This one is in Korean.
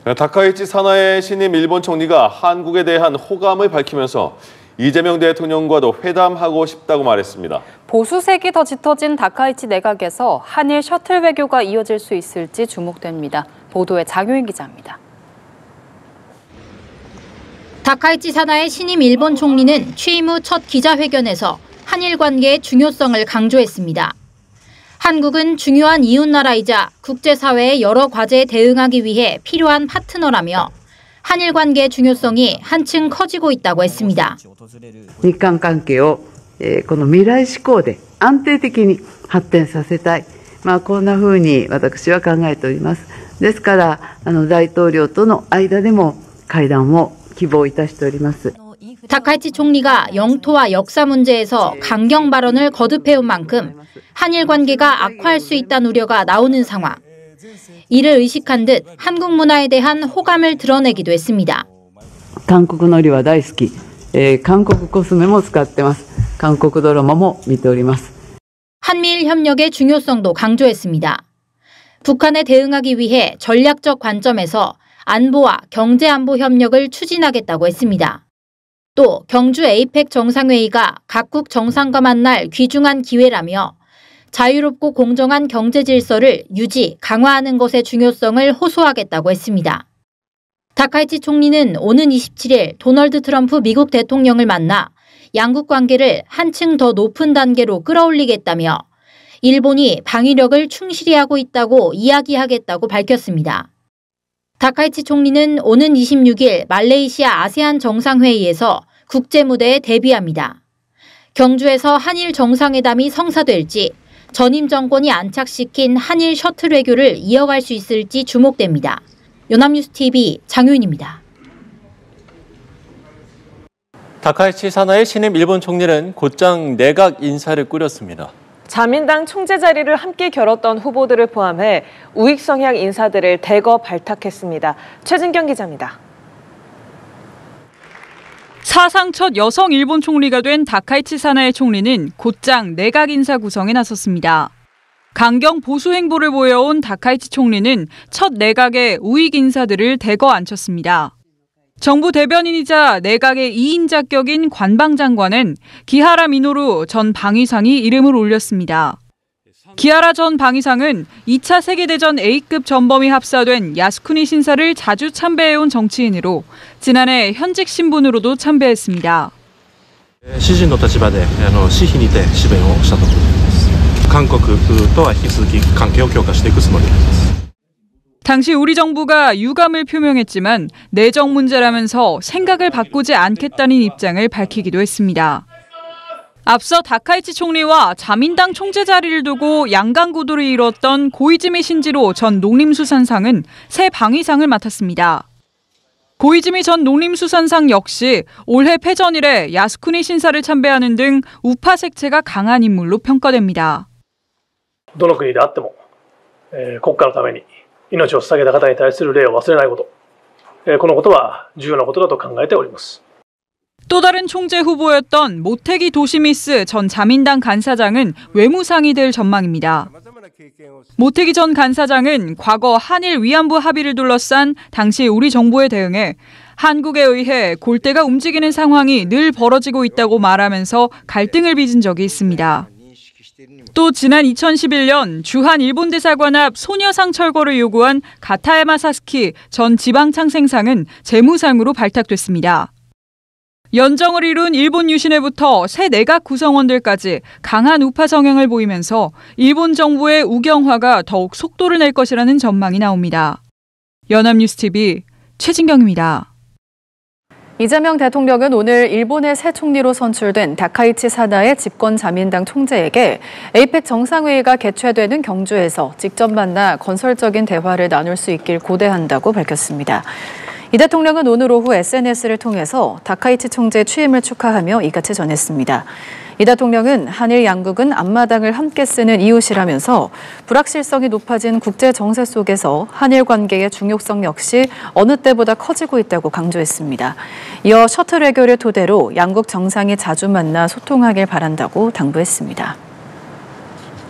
다카이치 사나의 신임 일본 총리가 한국에 대한 호감을 밝히면서 이재명 대통령과도 회담하고 싶다고 말했습니다. 보수색이 더 짙어진 다카이치 내각에서 한일 셔틀 외교가 이어질 수 있을지 주목됩니다. 보도에 장효인 기자입니다. 다카이치 사나의 신임 일본 총리는 취임 후 첫 기자회견에서 한일 관계의 중요성을 강조했습니다. 한국은 중요한 이웃나라이자 국제사회의 여러 과제에 대응하기 위해 필요한 파트너라며 한일 관계의 중요성이 한층 커지고 있다고 했습니다. 日韓関係をこの未来志向で安定的に発展させたい。こんな風に私は考えております。ですから大統領との間でも会談を希望いたしております。 다카이치 총리가 영토와 역사 문제에서 강경 발언을 거듭해온 만큼 한일 관계가 악화할 수 있다는 우려가 나오는 상황. 이를 의식한 듯 한국 문화에 대한 호감을 드러내기도 했습니다. 한국料理は大好き。韓国コスメも使ってます。韓国ドラマも見ております。 한미일 협력의 중요성도 강조했습니다. 북한에 대응하기 위해 전략적 관점에서 안보와 경제안보 협력을 추진하겠다고 했습니다. 또 경주 에이펙 정상회의가 각국 정상과 만날 귀중한 기회라며 자유롭고 공정한 경제 질서를 유지, 강화하는 것의 중요성을 호소하겠다고 했습니다. 다카이치 총리는 오는 27일 도널드 트럼프 미국 대통령을 만나 양국 관계를 한층 더 높은 단계로 끌어올리겠다며 일본이 방위력을 충실히 하고 있다고 이야기하겠다고 밝혔습니다. 다카이치 총리는 오는 26일 말레이시아 아세안 정상회의에서 국제 무대에 데뷔합니다. 경주에서 한일 정상회담이 성사될지 전임 정권이 안착시킨 한일 셔틀 외교를 이어갈 수 있을지 주목됩니다. 연합뉴스TV 장효인입니다. 다카이치 사나의 신임 일본 총리는 곧장 내각 인사를 꾸렸습니다. 자민당 총재 자리를 함께 겨뤘던 후보들을 포함해 우익 성향 인사들을 대거 발탁했습니다. 최진경 기자입니다. 사상 첫 여성 일본 총리가 된 다카이치 사나의 총리는 곧장 내각 인사 구성에 나섰습니다. 강경 보수 행보를 보여온 다카이치 총리는 첫 내각의 우익 인사들을 대거 앉혔습니다. 정부 대변인이자 내각의 2인 자격인 관방장관은 기하라 미노루 전 방위상이 이름을 올렸습니다. 기하라 전 방위상은 2차 세계대전 A급 전범이 합사된 야스쿠니 신사를 자주 참배해온 정치인으로 지난해 현직 신분으로도 참배했습니다. 私人の立場で私費にて支弁をしたと思います。韓国とは引き続き関係を強化していくつもりです。 당시 우리 정부가 유감을 표명했지만 내정 문제라면서 생각을 바꾸지 않겠다는 입장을 밝히기도 했습니다. 앞서 다카이치 총리와 자민당 총재 자리를 두고 양강 구도를 이뤘던 고이즈미 신지로 전 농림수산상은 새 방위상을 맡았습니다. 고이즈미 전 농림수산상 역시 올해 패전 이래 야스쿠니 신사를 참배하는 등 우파 색채가 강한 인물로 평가됩니다. どの国であっても国家のために命を捧げた方に対する礼を忘れないこと、このことは重要なことだと考えております。 또 다른 총재 후보였던 모테기 도시미스 전 자민당 간사장은 외무상이 될 전망입니다. 모테기 전 간사장은 과거 한일 위안부 합의를 둘러싼 당시 우리 정부에 대응해 한국에 의해 골대가 움직이는 상황이 늘 벌어지고 있다고 말하면서 갈등을 빚은 적이 있습니다. 또 지난 2011년 주한 일본 대사관 앞 소녀상 철거를 요구한 가타야마 사스키 전 지방창생상은 재무상으로 발탁됐습니다. 연정을 이룬 일본 유신회부터 새 내각 구성원들까지 강한 우파 성향을 보이면서 일본 정부의 우경화가 더욱 속도를 낼 것이라는 전망이 나옵니다. 연합뉴스TV 최진경입니다. 이재명 대통령은 오늘 일본의 새 총리로 선출된 다카이치 사나의 집권 자민당 총재에게 에이펙 정상회의가 개최되는 경주에서 직접 만나 건설적인 대화를 나눌 수 있길 고대한다고 밝혔습니다. 이 대통령은 오늘 오후 SNS를 통해서 다카이치 총재 취임을 축하하며 이같이 전했습니다. 이 대통령은 한일 양국은 앞마당을 함께 쓰는 이웃이라면서 불확실성이 높아진 국제 정세 속에서 한일 관계의 중요성 역시 어느 때보다 커지고 있다고 강조했습니다. 이어 셔틀 외교를 토대로 양국 정상이 자주 만나 소통하길 바란다고 당부했습니다.